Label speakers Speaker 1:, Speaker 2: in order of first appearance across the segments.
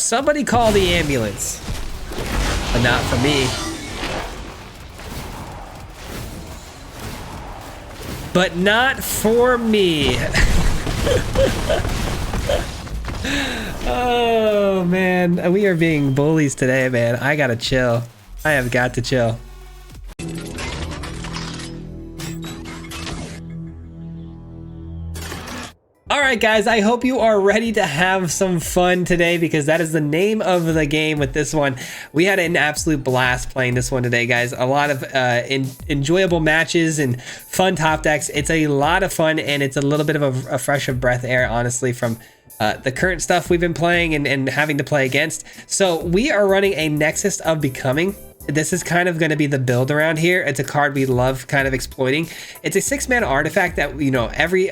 Speaker 1: Somebody call the ambulance. But not for me. But not for me. Oh man, we are being bullies today, man. I gotta chill. I have got to chill. Alright guys, I hope you are ready to have some fun today, because that is the name of the game with this one. We had an absolute blast playing this one today, guys. A lot of enjoyable matches and fun top decks. It's a lot of fun, and it's a little bit of a fresh of breath air, honestly, from the current stuff we've been playing and having to play against. So we are running a Nexus of Becoming. This is kind of going to be the build around here. It's a card we love kind of exploiting. It's a 6-mana artifact that, you know, every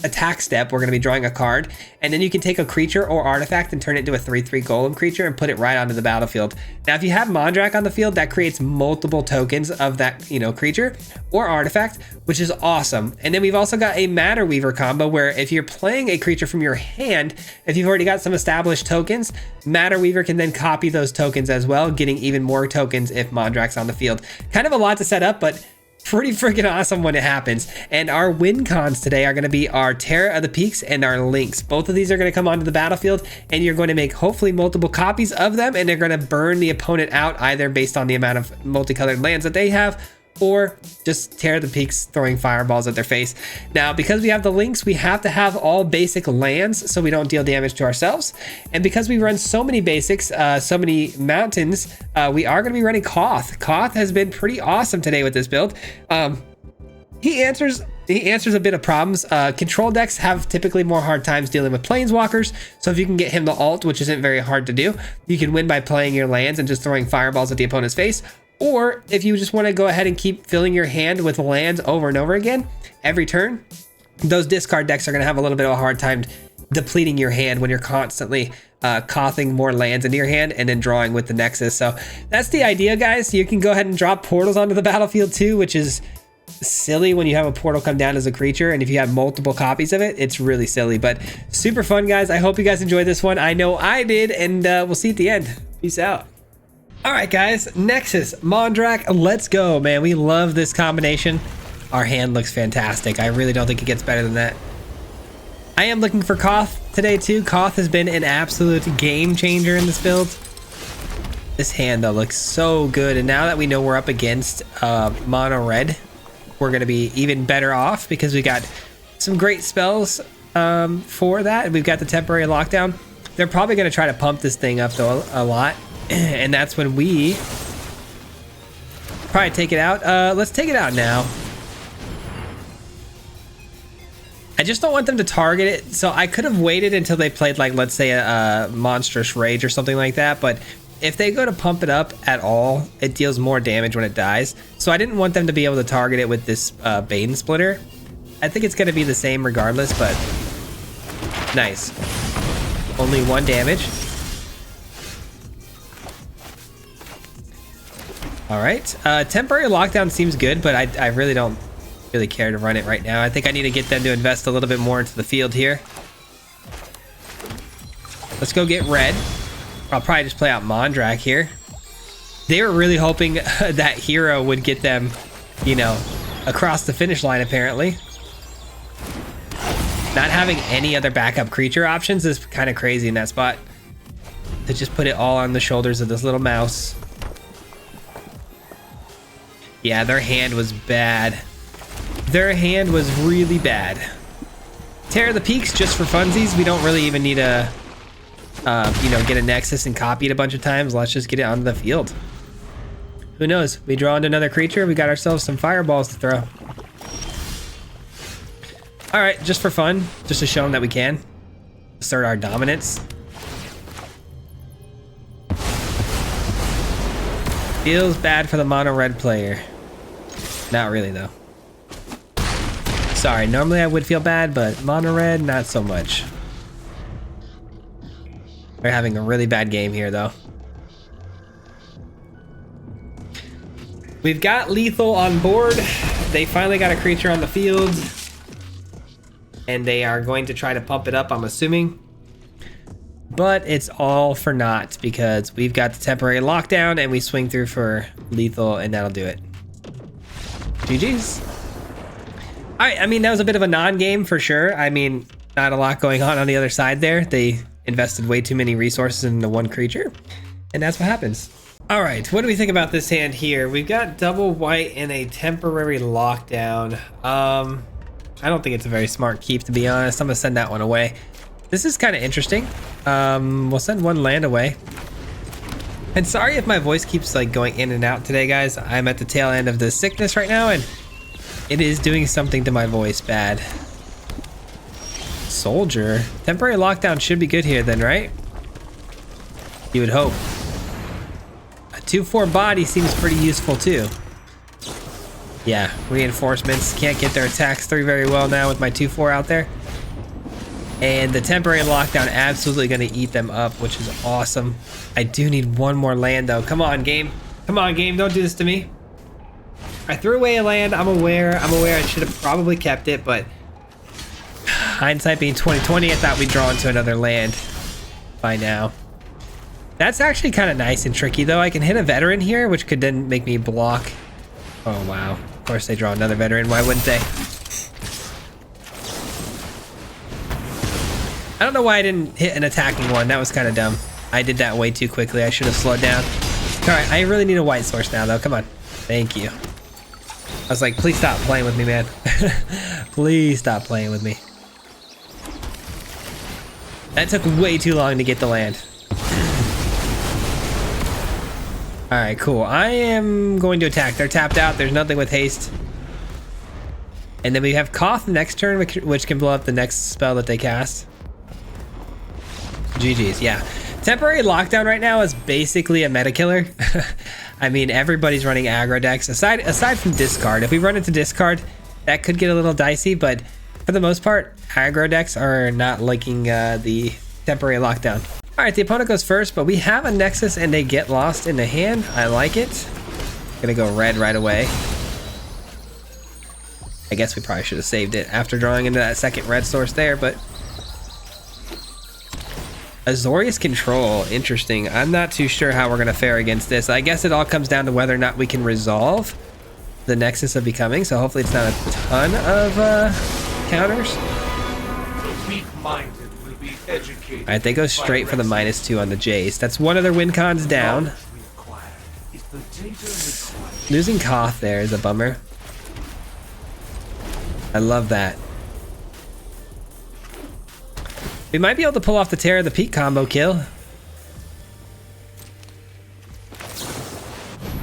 Speaker 1: attack step we're going to be drawing a card, and then you can take a creature or artifact and turn it into a 3/3 golem creature and put it right onto the battlefield. Now if you have Mondrak on the field, that creates multiple tokens of that, you know, creature or artifact, which is awesome. And then we've also got a Matter Weaver combo, where if you're playing a creature from your hand, if you've already got some established tokens, Matter Weaver can then copy those tokens as well, getting even more tokens if Mondrak's on the field. Kind of a lot to set up, but pretty freaking awesome when it happens. And our win cons today are going to be our Terror of the Peaks and our Lynx. Both of these are going to come onto the battlefield, and you're going to make hopefully multiple copies of them, and they're going to burn the opponent out, either based on the amount of multicolored lands that they have, or just Terror the Peaks throwing fireballs at their face. Now, because we have the Lynx, we have to have all basic lands so we don't deal damage to ourselves. And because we run so many basics, so many mountains, we are going to be running Koth. Koth has been pretty awesome today with this build. He answers a bit of problems. Control decks have typically more hard times dealing with planeswalkers, so if you can get him the ult, which isn't very hard to do, you can win by playing your lands and just throwing fireballs at the opponent's face. Or if you just want to go ahead and keep filling your hand with lands over and over again every turn, those discard decks are going to have a little bit of a hard time depleting your hand when you're constantly coughing more lands into your hand and then drawing with the Nexus. So that's the idea, guys. You can go ahead and drop portals onto the battlefield too, which is silly when you have a portal come down as a creature, and if you have multiple copies of it, it's really silly, but super fun, guys. I hope you guys enjoyed this one. I know I did, and we'll see you at the end. Peace out. All right, guys, Nexus, Mondrak, let's go, man. We love this combination. Our hand looks fantastic. I really don't think it gets better than that. I am looking for Koth today too. Koth has been an absolute game changer in this build. This hand though looks so good, and now that we know we're up against mono red, we're gonna be even better off because we got some great spells for that. We've got the temporary lockdown. They're probably gonna try to pump this thing up though a lot. And that's when we probably take it out. Let's take it out now. I just don't want them to target it. So I could have waited until they played, like, let's say a Monstrous Rage or something like that. But if they go to pump it up at all, it deals more damage when it dies. So I didn't want them to be able to target it with this Bane Splitter. I think it's going to be the same regardless, but nice. Only 1 damage. All right, temporary lockdown seems good, but I really don't really care to run it right now. I think I need to get them to invest a little bit more into the field here. Let's go get red. I'll probably just play out Mondrak here. They were really hoping that hero would get them, you know, across the finish line, apparently. Not having any other backup creature options is kind of crazy in that spot. To just put it all on the shoulders of this little mouse. Yeah, their hand was bad. Their hand was really bad. Terror the Peaks just for funsies. We don't really even need a, you know, get a Nexus and copy it a bunch of times. Let's just get it onto the field. Who knows? We draw into another creature. We got ourselves some fireballs to throw. All right, just for fun, just to show them that we can assert our dominance. Feels bad for the mono red player. Not really though. Sorry, normally I would feel bad, but mono red, not so much. They're having a really bad game here though. We've got lethal on board. They finally got a creature on the field. And they are going to try to pump it up, I'm assuming. but it's all for naught because we've got the temporary lockdown and we swing through for lethal and that'll do it. GG's. All right, I mean, that was a bit of a non-game for sure. I mean, not a lot going on the other side there. They invested way too many resources into one creature, and that's what happens. All right, what do we think about this hand here? We've got double white and a temporary lockdown. I don't think it's a very smart keep, to be honest. I'm gonna send that one away. This is kind of interesting. We'll send one land away. And sorry if my voice keeps like going in and out today, guys. I'm at the tail end of the sickness right now, and it is doing something to my voice bad. Soldier. Temporary lockdown should be good here then, right? You would hope. A 2/4 body seems pretty useful too. Yeah, reinforcements. Can't get their attacks through very well now with my 2/4 out there. And the temporary lockdown absolutely going to eat them up, which is awesome. I do need one more land though. Come on, game. Come on, game. Don't do this to me. I threw away a land. I'm aware I should have probably kept it, but hindsight being 2020, I thought we'd draw into another land by now. That's actually kind of nice and tricky though. I can hit a veteran here, which could then make me block. Oh wow. Of course they draw another veteran. Why wouldn't they? I don't know why I didn't hit an attacking one. That was kind of dumb. I did that way too quickly. I should have slowed down. All right, I really need a white source now though. Come on. Thank you. I was like, please stop playing with me, man. Please stop playing with me. That took way too long to get the land. All right, cool. I am going to attack. They're tapped out. There's nothing with haste. And then we have Koth next turn, which can blow up the next spell that they cast. GG's, yeah. Temporary lockdown right now is basically a meta killer. I mean, everybody's running aggro decks. Aside from discard, if we run into discard, that could get a little dicey, but for the most part, aggro decks are not liking the temporary lockdown. All right, the opponent goes first, but we have a Nexus and they get lost in the hand. I like it. Gonna go red right away. I guess we probably should have saved it after drawing into that second red source there, but Azorius Control, interesting. I'm not too sure how we're gonna fare against this. I guess it all comes down to whether or not we can resolve the Nexus of Becoming, so hopefully it's not a ton of counters. All right, they go straight for the -2 on the Jace. That's one of their win cons down. Losing Koth there is a bummer. I love that. We might be able to pull off the Terror of the Peak combo kill.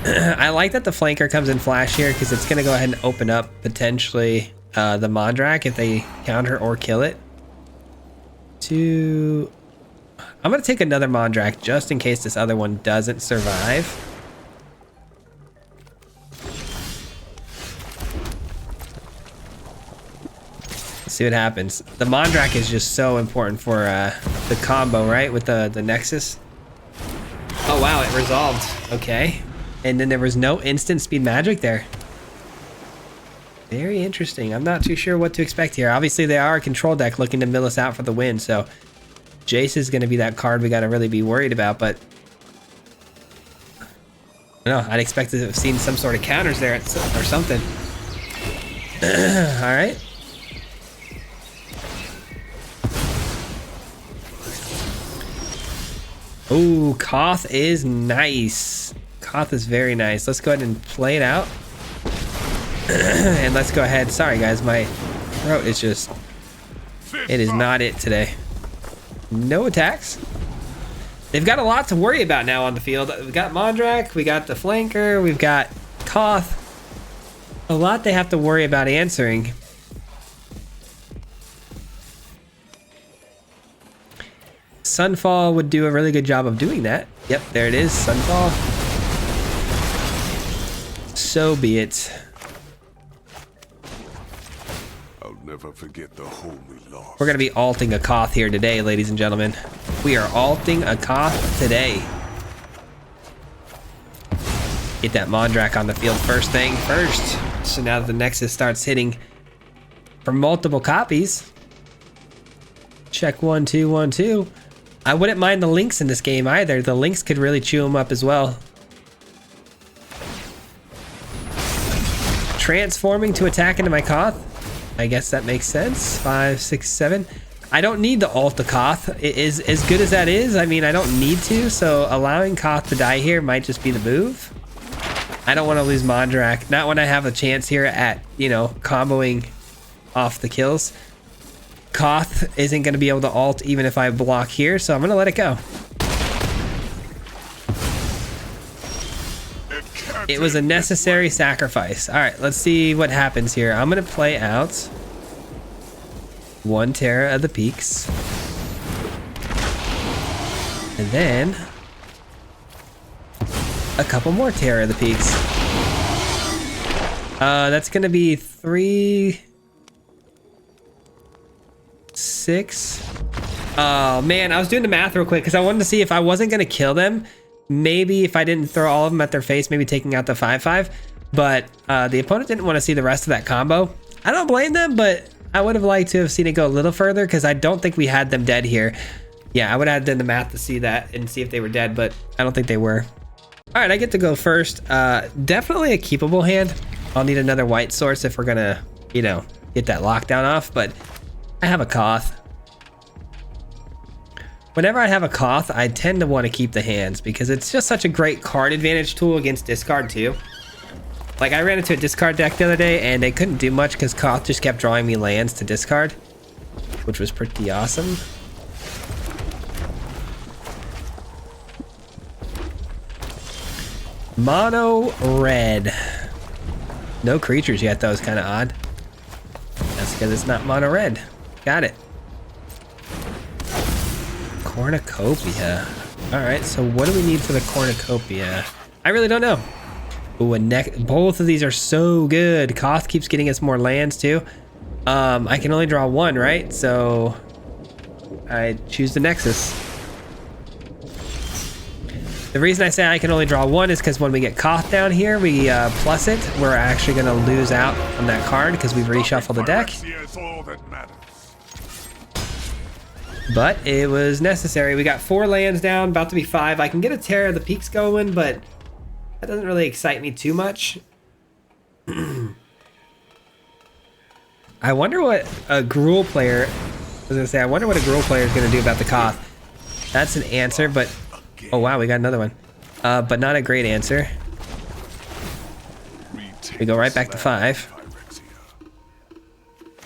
Speaker 1: I like that the flanker comes in flash here because it's going to go ahead and open up potentially the Mondrak if they counter or kill it. I'm going to take another Mondrak just in case this other one doesn't survive. See what happens. The Mondrak is just so important for the combo, right? With the Nexus. Oh wow, it resolved. Okay. And then there was no instant speed magic there. Very interesting. I'm not too sure what to expect here. Obviously they are a control deck looking to mill us out for the win, so Jace is going to be that card we got to really be worried about, but no, I'd expect to have seen some sort of counters there or something. All right. Ooh, Koth is nice. Koth is very nice. Let's go ahead and play it out. And let's go ahead. Sorry, guys. My throat is just... It is not it today. No attacks. They've got a lot to worry about now on the field. We've got Mondrak. We got the flanker. We've got Koth. A lot they have to worry about answering. Sunfall would do a really good job of doing that. Yep, there it is, Sunfall. So be it.
Speaker 2: I'll never forget the home we lost.
Speaker 1: We're gonna be alting a Koth here today, ladies and gentlemen. We are alting a Koth today. Get that Mondrak on the field first thing first. So now that the Nexus starts hitting for multiple copies. Check 1 2 1 2. I wouldn't mind the Lynx in this game either. The Lynx could really chew him up as well. Transforming to attack into my Koth. I guess that makes sense. 5, 6, 7. I don't need to ult the Koth. It is as good as that is. I mean, I don't need to, so allowing Koth to die here might just be the move. I don't want to lose Mondrak. Not when I have a chance here at, you know, comboing off the kills. Koth isn't going to be able to ult even if I block here, so I'm going to let it go. It was a necessary sacrifice. All right, let's see what happens here. I'm going to play out 1 Terra of the Peaks. And then a couple more Terra of the Peaks. That's going to be 3, 6. Oh, man, I was doing the math real quick because I wanted to see if I wasn't going to kill them. Maybe if I didn't throw all of them at their face, maybe taking out the 5/5. But the opponent didn't want to see the rest of that combo. I don't blame them, but I would have liked to have seen it go a little further because I don't think we had them dead here. Yeah, I would have done the math to see that and see if they were dead, but I don't think they were. All right, I get to go first. Definitely a keepable hand. I'll need another white source if we're gonna, you know, get that lockdown off, but I have a Koth. Whenever I have a Koth, I tend to want to keep the hands because it's just such a great card advantage tool against discard too. Like I ran into a discard deck the other day and they couldn't do much because Koth just kept drawing me lands to discard, which was pretty awesome. Mono red. No creatures yet, though. Is kind of odd. That's because it's not mono red. Got it. Cornucopia. All right, so what do we need for the cornucopia? I really don't know. Ooh, both of these are so good. Koth keeps getting us more lands too. I can only draw 1, right? So I choose the Nexus. The reason I say I can only draw 1 is because when we get Koth down here, we plus it, we're actually going to lose out on that card because we've reshuffled the deck. But it was necessary. We got 4 lands down, about to be 5. I can get a Terra of the Peaks going, but that doesn't really excite me too much. I wonder what a Gruul player... I wonder what a Gruul player is going to do about the Koth. That's an answer, but... Oh, wow, we got another one. But not a great answer. We go right back to 5.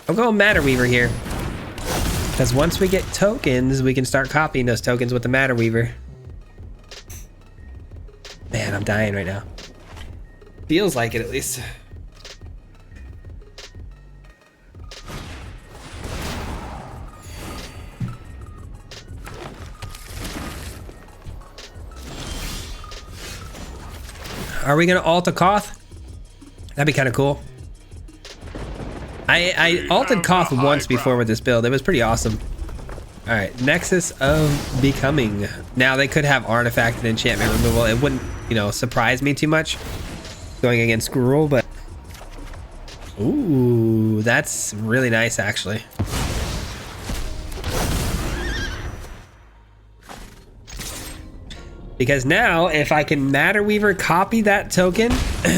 Speaker 1: I'll go Matter Weaver here. Because once we get tokens, we can start copying those tokens with the Matter Weaver. Man, I'm dying right now. Feels like it, at least. Are we gonna ult a Koth? That'd be kind of cool. I ulted Koth once before with this build. It was pretty awesome. All right, Nexus of Becoming. Now they could have artifact and enchantment removal. It wouldn't, you know, surprise me too much going against Gruul, but ooh, that's really nice actually. Because now, if I can Matter Weaver copy that token,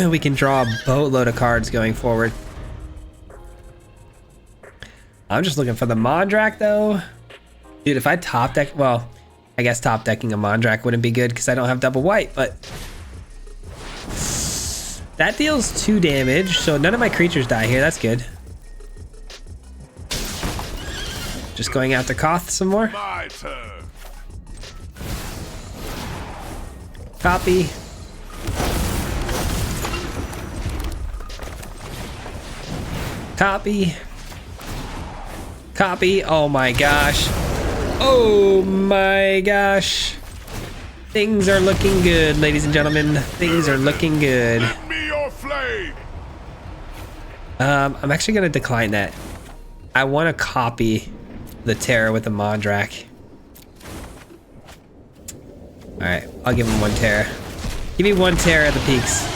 Speaker 1: we can draw a boatload of cards going forward. I'm just looking for the Mondrak, though. Dude, if I top deck... Well, I guess top decking a Mondrak wouldn't be good because I don't have double white, but... That deals 2 damage, so none of my creatures die here. That's good. Just going after Koth some more.
Speaker 2: My turn.
Speaker 1: Copy. Copy. Copy. Oh my gosh. Oh my gosh. Things are looking good, ladies and gentlemen. Things are looking good.
Speaker 2: Lend me your flame.
Speaker 1: I'm actually gonna decline that. I want to copy the Terra with the Mondrak. All right, I'll give him 1 Terra. Give me 1 Terra at the Peaks.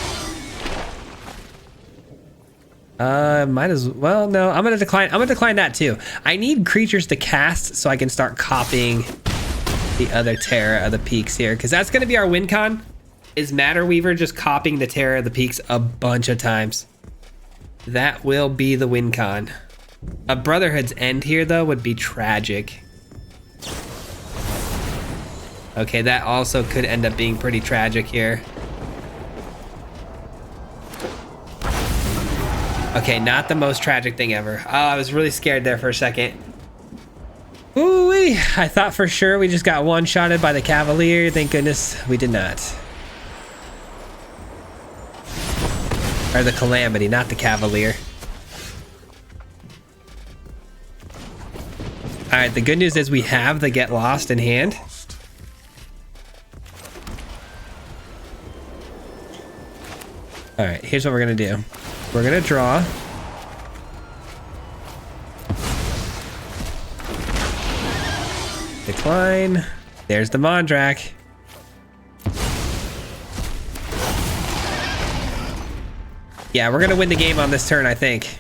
Speaker 1: Might as well. No, I'm gonna decline. I'm gonna decline that too. I need creatures to cast so I can start copying the other Terror of the Peaks here, because that's going to be our win con, is Matter Weaver just copying the Terror of the Peaks a bunch of times. That will be the win con. A Brotherhood's End here, though, would be tragic. Okay, that also could end up being pretty tragic here. Okay, not the most tragic thing ever. Oh, I was really scared there for a second. Ooh-wee. I thought for sure we just got one-shotted by the Cavalier. Thank goodness we did not. Or the Calamity, not the Cavalier. Alright, the good news is we have the Get Lost in hand. Alright, here's what we're gonna do. We're gonna draw. Decline. There's the Mondrak. Yeah, we're gonna win the game on this turn, I think.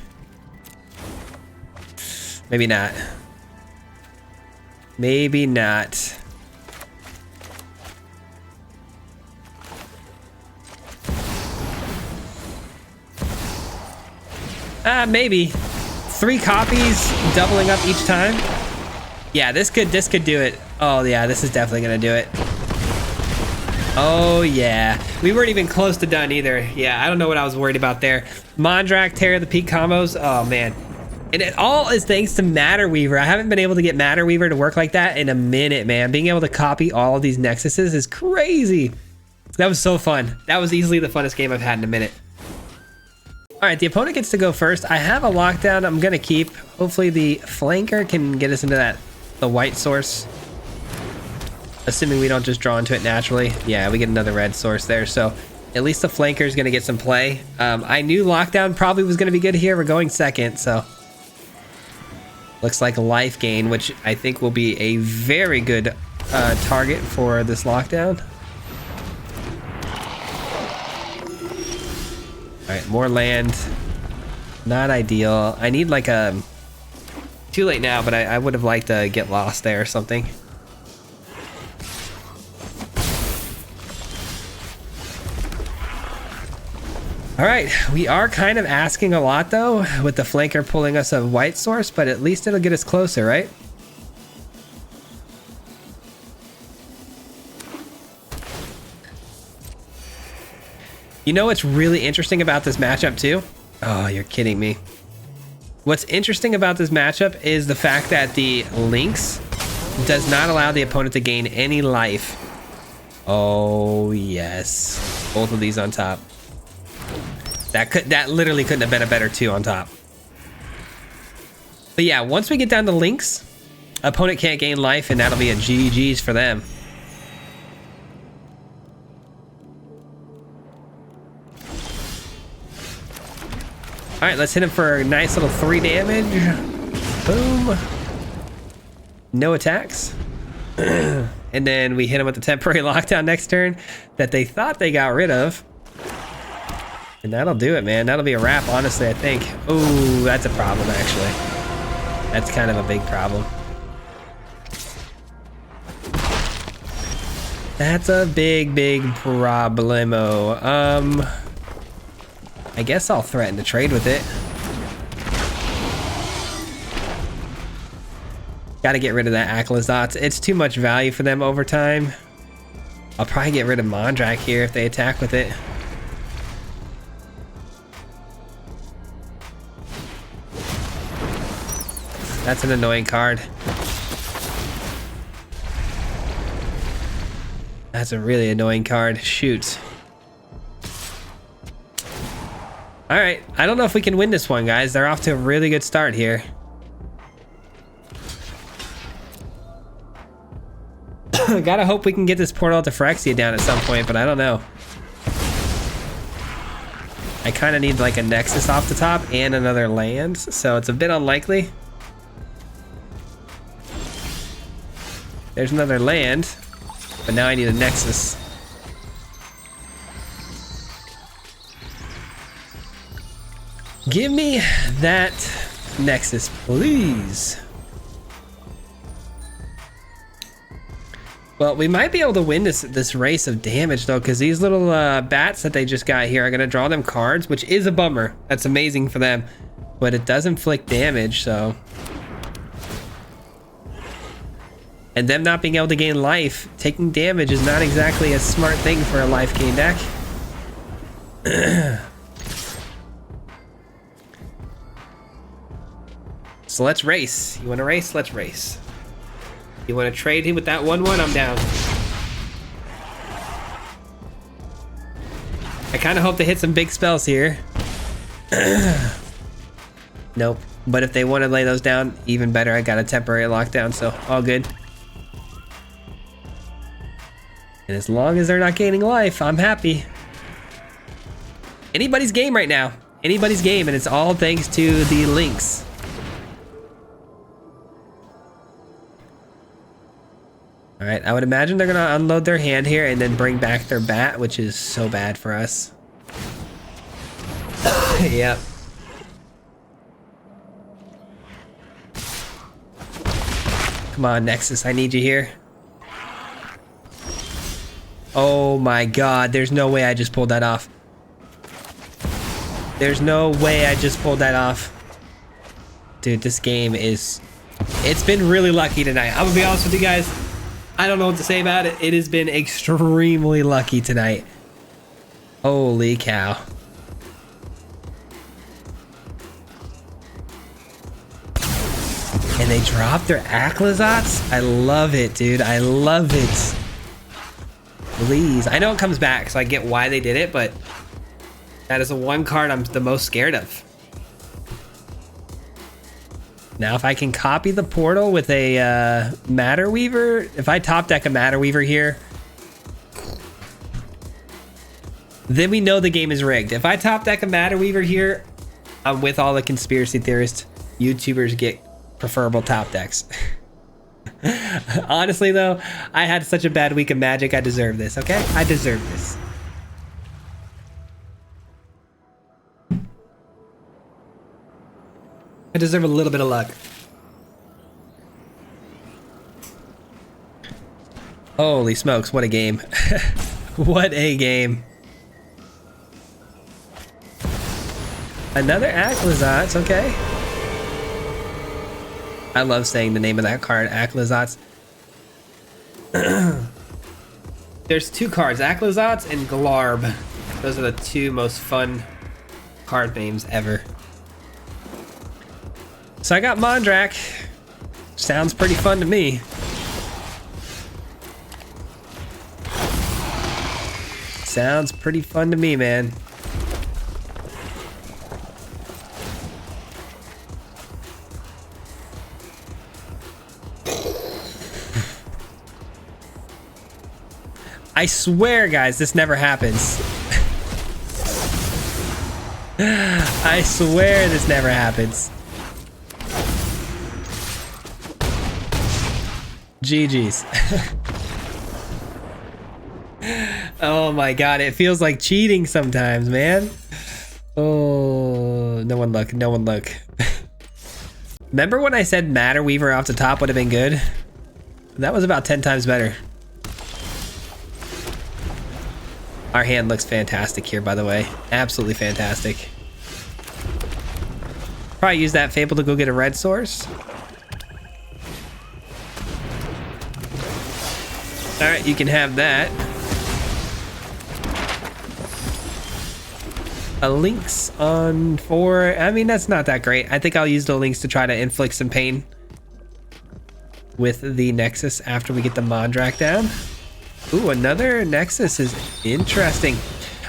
Speaker 1: Maybe not. Maybe not. Maybe. 3 copies, doubling up each time. Yeah, this could do it. Oh yeah, this is definitely gonna do it. Oh yeah, we weren't even close to done either. Yeah, I don't know what I was worried about there. Mondrak, Terror of the Peak combos. Oh man, and it all is thanks to Matter Weaver. I haven't been able to get Matter Weaver to work like that in a minute, man. Being able to copy all of these Nexuses is crazy. That was so fun. That was easily the funnest game I've had in a minute. All right, the opponent gets to go first. I have a lockdown I'm gonna keep. Hopefully the flanker can get us into the white source. Assuming we don't just draw into it naturally. Yeah, we get another red source there. So at least the flanker is gonna get some play. I knew lockdown probably was gonna be good here. We're going second, so. Looks like life gain, which I think will be a very good target for this lockdown. All right, more land. Not ideal. I need like a... Too late now, but I would have liked to get lost there or something. All right, we are kind of asking a lot though, with the flanker pulling us a white source, but at least it'll get us closer, right? You know what's really interesting about this matchup too? Oh, you're kidding me. What's interesting about this matchup is the fact that the Lynx does not allow the opponent to gain any life. Oh yes, both of these on top. That literally couldn't have been a better 2 on top. But yeah, once we get down to Lynx, opponent can't gain life, and that'll be a GG's for them. All right, let's hit him for a nice little 3 damage. Boom. No attacks. And then we hit him with the temporary lockdown next turn that they thought they got rid of. And that'll do it, man. That'll be a wrap, honestly, I think. Ooh, that's a problem, actually. That's kind of a big problem. That's a big, big problemo. I guess I'll threaten to trade with it. Gotta get rid of that Akhlazot. It's too much value for them over time. I'll probably get rid of Mondrak here if they attack with it. That's an annoying card. That's a really annoying card. Shoot. All right, I don't know if we can win this one, guys. They're off to a really good start here. Gotta hope we can get this portal to Phyrexia down at some point, but I don't know. I kind of need like a Nexus off the top and another land, so it's a bit unlikely. There's another land, but now I need a Nexus. Give me that Nexus, please. Well, we might be able to win this race of damage though, because these little bats that they just got here are gonna draw them cards, which is a bummer. That's amazing for them, but it does inflict damage, so. And them not being able to gain life, taking damage is not exactly a smart thing for a life gain deck. So let's race. You want to race? Let's race. You want to trade him with that 1/1? I'm down. I kind of hope to hit some big spells here. Nope. But if they want to lay those down, even better. I got a temporary lockdown, so all good. And as long as they're not gaining life, I'm happy. Anybody's game right now. Anybody's game, and it's all thanks to the links. All right, I would imagine they're gonna unload their hand here and then bring back their bat, which is so bad for us. Yep. Come on, Nexus, I need you here. Oh my god, there's no way I just pulled that off. There's no way I just pulled that off. Dude, this game is... It's been really lucky tonight. I'm gonna be honest with you guys. I don't know what to say about it. It has been extremely lucky tonight. Holy cow. And they dropped their Aclazats? I love it, dude. I love it. Please. I know it comes back, so I get why they did it, but that is the one card I'm the most scared of. Now, if I can copy the portal with a Matter Weaver, if I top deck a Matter Weaver here, then we know the game is rigged. If I top deck a Matter Weaver here, I'm with all the conspiracy theorists. YouTubers get preferable top decks. Honestly, though, I had such a bad week of Magic. I deserve this, okay? I deserve this. I deserve a little bit of luck. Holy smokes, what a game. What a game. Another Aclazats, okay. I love saying the name of that card, Aclazats. There's two cards, Aclazats and Glarb. Those are the two most fun card names ever. So I got Mondrak. Sounds pretty fun to me. Sounds pretty fun to me, man. I swear, guys, this never happens. I swear this never happens. GG's. Oh my god, it feels like cheating sometimes, man. Oh, no one look, no one look. Remember when I said Matter Weaver off the top would have been good? That was about 10 times better. Our hand looks fantastic here, by the way. Absolutely fantastic. Probably use that Fable to go get a red source. Alright, you can have that. A Lynx on 4. I mean, that's not that great. I think I'll use the Lynx to try to inflict some pain with the Nexus after we get the Mondrak down. Ooh, another Nexus is interesting.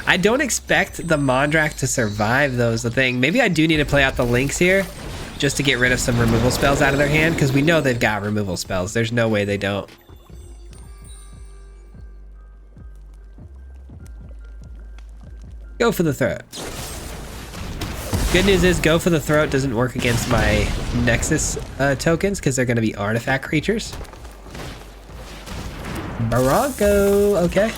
Speaker 1: I don't expect the Mondrak to survive, though, is the thing. Maybe I do need to play out the Lynx here just to get rid of some removal spells out of their hand, because we know they've got removal spells. There's no way they don't. Go for the throat. Good news is Go for the Throat doesn't work against my Nexus tokens because they're going to be artifact creatures. Bronco, okay.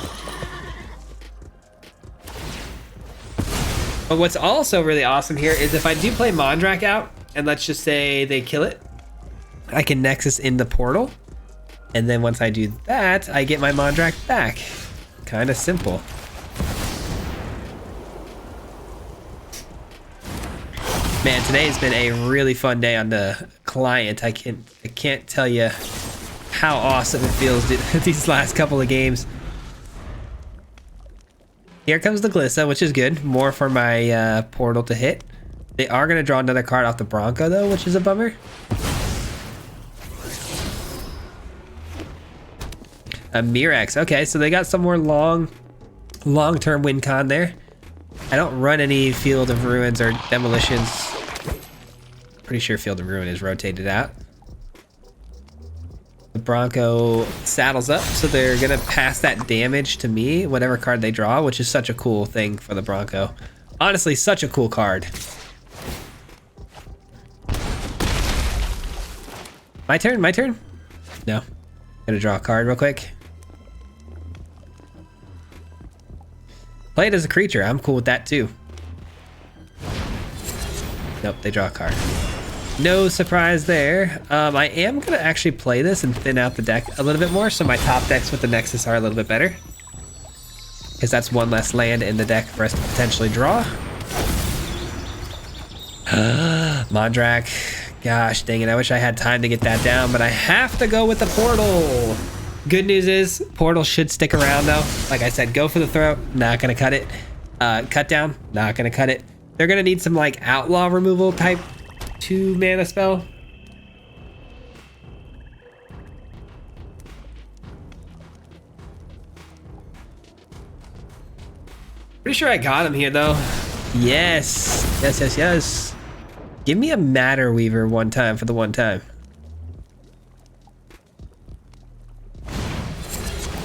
Speaker 1: But what's also really awesome here is if I do play Mondrak out, and let's just say they kill it, I can Nexus in the portal, And then once I do that, I get my Mondrak back. Kind of simple. Man, today has been a really fun day on the client. I can't tell you how awesome it feels these last couple of games. Here comes the Glissa, which is good. More for my portal to hit. They are going to draw another card off the Bronco, though, which is a bummer. A Mirax. Okay, so they got some more long-term win con there. I don't run any Field of Ruins or Demolitions. Pretty sure Field of Ruin is rotated out. The Bronco saddles up, so they're gonna pass that damage to me, whatever card they draw, which is such a cool thing for the Bronco. Honestly, such a cool card. My turn? My turn? No. Gonna draw a card real quick. Play it as a creature. I'm cool with that too. Nope, they draw a card. No surprise there. I am gonna actually play this and thin out the deck a little bit more, so my top decks with the Nexus are a little bit better. Because that's one less land in the deck for us to potentially draw. Mondrak. Gosh dang it, I wish I had time to get that down, but I have to go with the portal. Good news is, portal should stick around though. Like I said, go for the throw, not gonna cut it. Cut down, not gonna cut it. They're gonna need some like outlaw removal type 2 mana spell. Pretty sure I got him here though. Yes, yes, yes, yes. Give me a Matter Weaver one time for the one time.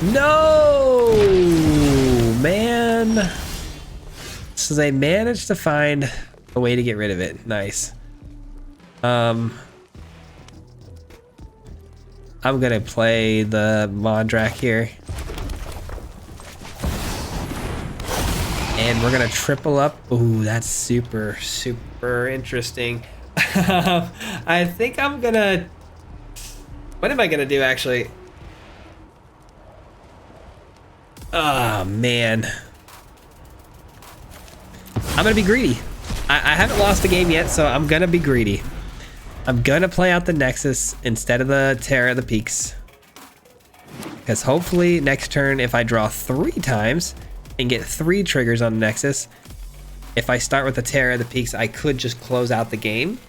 Speaker 1: No, man. So they managed to find a way to get rid of it. Nice. I'm gonna play the Mondrak here. And we're gonna triple up. Ooh, that's super, super interesting. I think I'm gonna... What am I gonna do, actually? Oh, man. I'm gonna be greedy. I haven't lost the game yet, so I'm gonna be greedy. I'm gonna play out the Nexus instead of the Terror of the Peaks. Because hopefully next turn, if I draw 3 times and get 3 triggers on the Nexus, if I start with the Terror of the Peaks, I could just close out the game.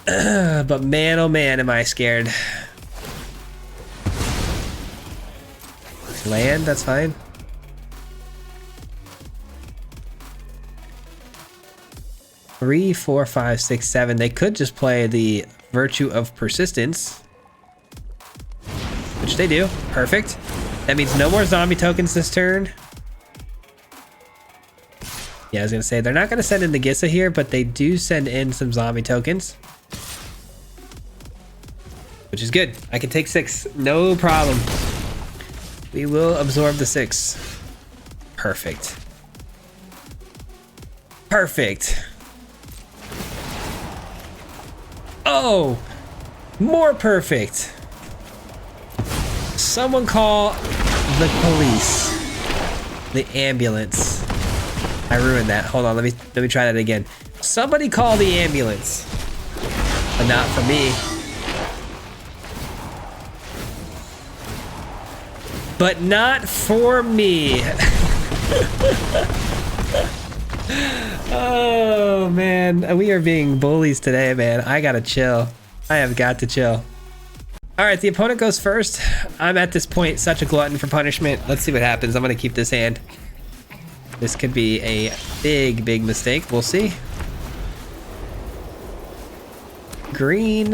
Speaker 1: But man, oh man, am I scared. Land, that's fine. Three, 4, 5, 6, 7. They could just play the Virtue of Persistence, which they do. Perfect. That means no more zombie tokens this turn. Yeah, I was gonna say they're not gonna send in the Gissa here, but they do send in some zombie tokens, which is good. I can take 6, no problem. We will absorb the 6. Perfect. Perfect. Oh, more perfect. Someone call the police. The ambulance. I ruined that. Hold on, let me try that again. Somebody call the ambulance. But not for me. But not for me. Oh man, we are being bullies today, man. I gotta chill. I have got to chill. All right, the opponent goes first. I'm at this point such a glutton for punishment. Let's see what happens. I'm gonna keep this hand. This could be a big, big mistake. We'll see. Green.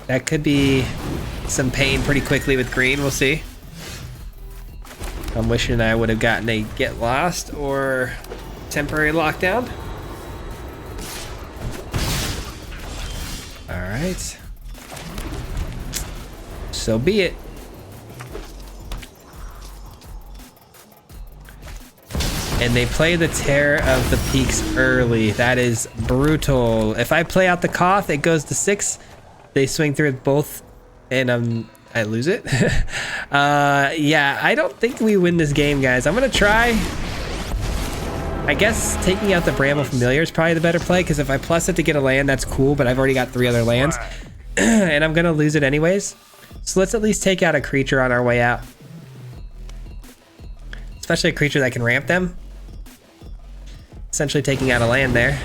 Speaker 1: That could be some pain pretty quickly with green. We'll see. I'm wishing I would have gotten a Get Lost or temporary lockdown. All right. So be it. And they play the Terror of the Peaks early. That is brutal. If I play out the Koth, it goes to 6. They swing through with both and I lose it. Yeah, I don't think we win this game, guys. I'm gonna try. I guess taking out the Bramble Familiar is probably the better play, because if I plus it to get a land, that's cool, but I've already got 3 other lands, and I'm gonna lose it anyways. So let's at least take out a creature on our way out. Especially a creature that can ramp them. Essentially taking out a land there.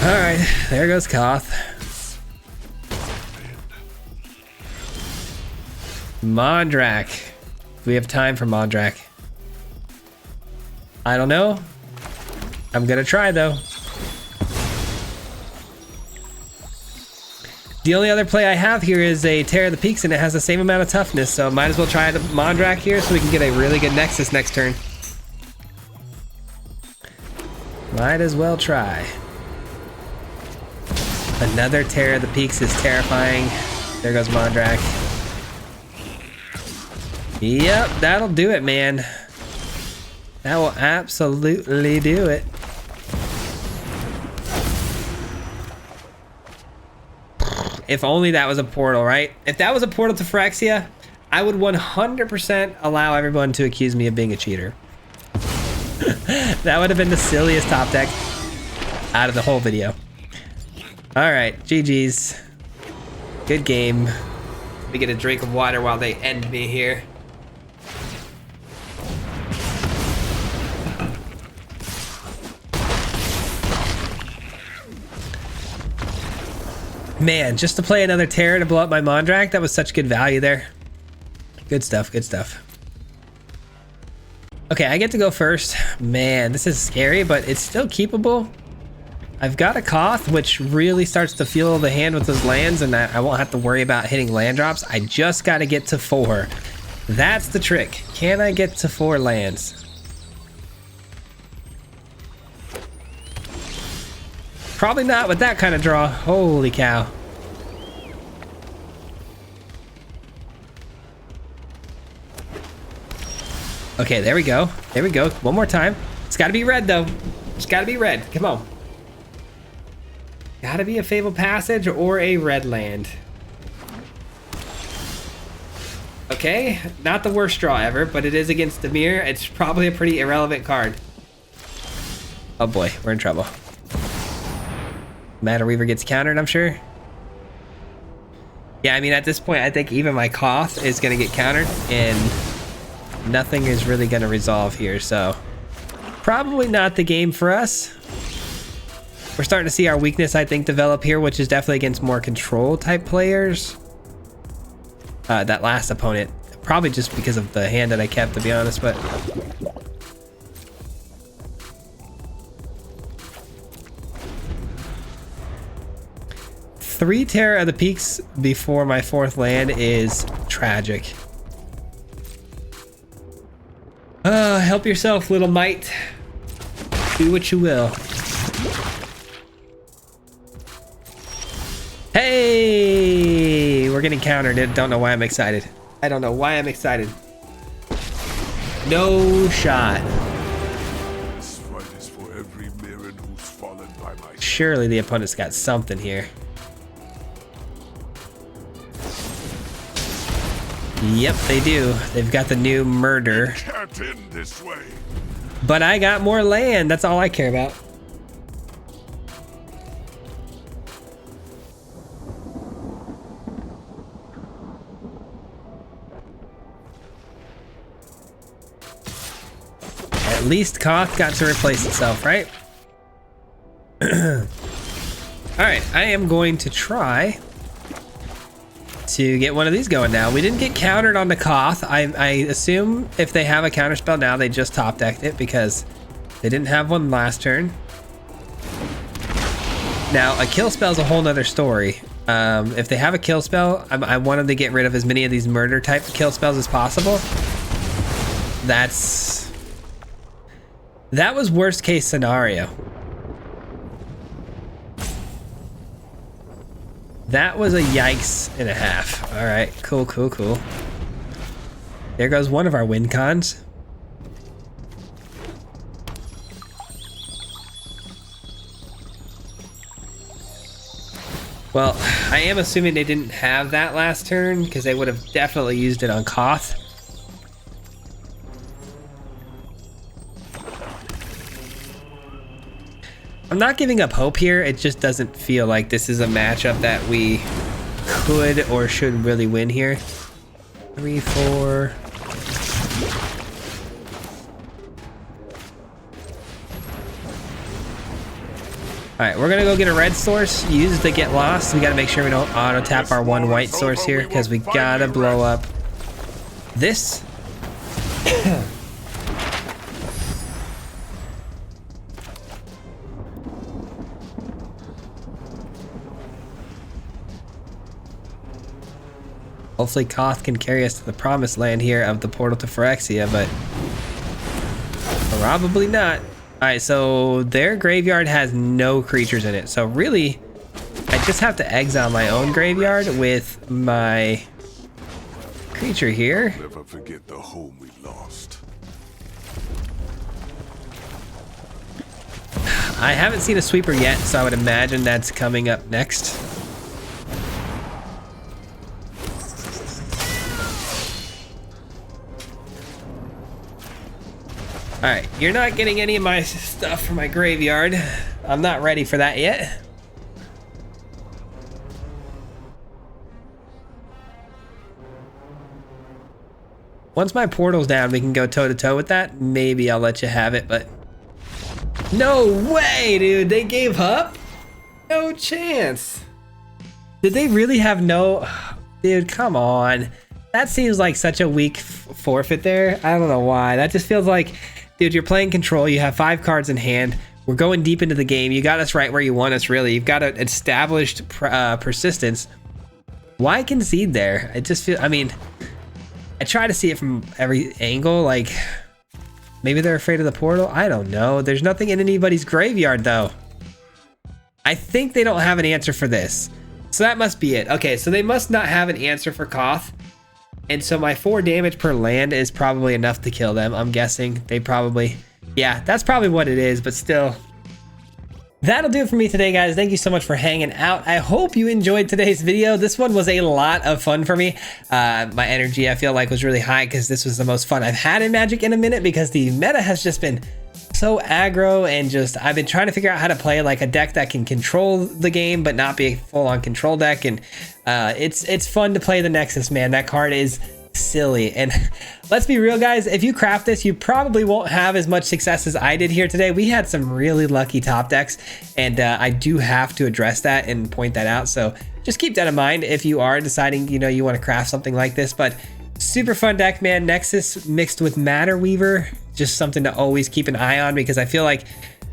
Speaker 1: Alright, there goes Koth. Mondrak. We have time for Mondrak. I don't know. I'm gonna try though. The only other play I have here is a Terror of the Peaks, and it has the same amount of toughness, so might as well try the Mondrak here so we can get a really good Nexus next turn. Might as well try. Another Terror of the Peaks is terrifying. There goes Mondrak. Yep, that'll do it, man. That will absolutely do it. If only that was a portal, right? If that was a portal to Phyrexia, I would 100% allow everyone to accuse me of being a cheater. That would have been the silliest top deck out of the whole video. All right, GG's. Good game. Let me get a drink of water while they end me here. Man, just to play another Terror to blow up my Mondrak, that was such good value there. Good stuff, good stuff. Okay, I get to go first. Man, this is scary, but it's still keepable. I've got a Koth, which really starts to feel the hand with those lands, and I won't have to worry about hitting land drops. I just got to get to 4. That's the trick. Can I get to 4 lands? Probably not with that kind of draw. Holy cow. Okay, there we go. There we go. One more time. It's got to be red, though. It's got to be red. Come on. Got to be a Fabled Passage or a red land. Okay, not the worst draw ever, but it is against Dimir. It's probably a pretty irrelevant card. Oh boy, we're in trouble. Matter Weaver gets countered, I'm sure. Yeah, I mean, at this point, I think even my Koth is going to get countered, and nothing is really going to resolve here, so probably not the game for us. We're starting to see our weakness, I think, develop here, which is definitely against more control type players. That last opponent, probably just because of the hand that I kept, to be honest, but... Three Terror of the Peaks before my 4th land is tragic. Help yourself, little mite. Do what you will. Hey! We're getting countered. I don't know why I'm excited. I don't know why I'm excited. No shot.
Speaker 2: This fight is for every Mirren who's fallen by my...
Speaker 1: Surely the opponent's got something here. Yep, they do. They've got the new murder.
Speaker 2: Can't end this way.
Speaker 1: But I got more land. That's all I care about. At least Koth got to replace itself, right? Alright, I am going to try to get one of these going now. We didn't get countered on the Koth. I assume if they have a counter spell now, they just top decked it because they didn't have one last turn. Now, a kill spell is a whole nother story. If they have a kill spell, I wanted to get rid of as many of these murder type kill spells as possible. That was worst case scenario. That was a yikes and a half. All right, cool, cool, cool. There goes one of our win cons. Well, I am assuming they didn't have that last turn because they would have definitely used it on Koth. I'm not giving up hope here. It just doesn't feel like this is a matchup that we could or should really win here. 3, 4. All right, we're gonna go get a red source. Use the get lost. We gotta make sure we don't auto tap our one white source here because we gotta blow up this. Hopefully Koth can carry us to the promised land here of the portal to Phyrexia, but probably not. All right, so their graveyard has no creatures in it. So really, I just have to exile my own graveyard with my creature here.
Speaker 2: Never forget the home we lost.
Speaker 1: I haven't seen a sweeper yet, so I would imagine that's coming up next. All right, you're not getting any of my stuff from my graveyard. I'm not ready for that yet. Once my portal's down, we can go toe to toe with that. Maybe I'll let you have it, but no way, dude. They gave up? No chance. Did they really have no? Dude, come on. That seems like such a weak forfeit there. I don't know why. That just feels like, dude, you're playing control. You have 5 cards in hand. We're going deep into the game. You got us right where you want us, really. You've got an established persistence. Why concede there? I just feel, I mean, I try to see it from every angle. Like, maybe they're afraid of the portal. I don't know. There's nothing in anybody's graveyard, though. I think they don't have an answer for this. So that must be it. Okay, so they must not have an answer for Koth. And so my 4 damage per land is probably enough to kill them. I'm guessing they probably, yeah, that's probably what it is, but still. That'll do it for me today, guys. Thank you so much for hanging out. I hope you enjoyed today's video. This one was a lot of fun for me. My energy, I feel like, was really high because this was the most fun I've had in Magic in a minute because the meta has just been so aggro and just, I've been trying to figure out how to play like a deck that can control the game but not be a full-on control deck, and it's fun to play the Nexus, man. That card is silly, and let's be real, guys, if you craft this, you probably won't have as much success as I did here today. We had some really lucky top decks, and I do have to address that and point that out, so just keep that in mind if you are deciding, you know, you want to craft something like this. But super fun deck, man. Nexus mixed with Matter Weaver, just something to always keep an eye on because I feel like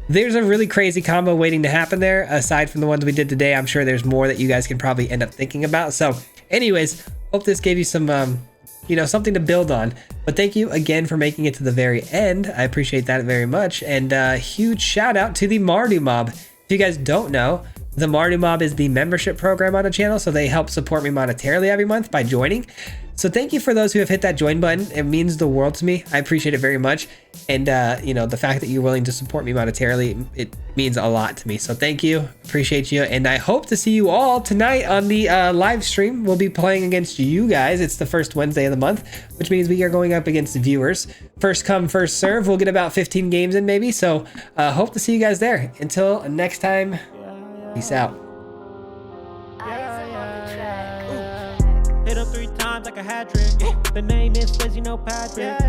Speaker 1: there's a really crazy combo waiting to happen there. Aside from the ones we did today, I'm sure there's more that you guys can probably end up thinking about. So anyways, hope this gave you some you know, something to build on. But thank you again for making it to the very end. I appreciate that very much. And huge shout out to the Mardu Mob. If you guys don't know, the Mardu Mob is the membership program on the channel, so they help support me monetarily every month by joining. So thank you for those who have hit that join button. It means the world to me. I appreciate it very much. And you know, the fact that you're willing to support me monetarily, it means a lot to me. So thank you, appreciate you. And I hope to see you all tonight on the live stream. We'll be playing against you guys. It's the first Wednesday of the month, which means we are going up against viewers. First come, first serve. We'll get about 15 games in maybe. So hope to see you guys there. Until next time, peace out.
Speaker 3: Hit him 3 times like a hat trick. The name is Swayze, no Patrick.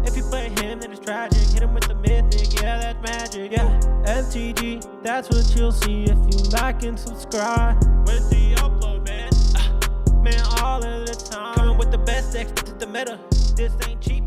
Speaker 3: If you play him, then it's tragic. Hit him with the mythic, yeah, that's magic. Yeah, MTG, that's what you'll see if you like and subscribe. With the upload, man. Man, all of the time. Coming with the best decks, this is the meta. This ain't cheap.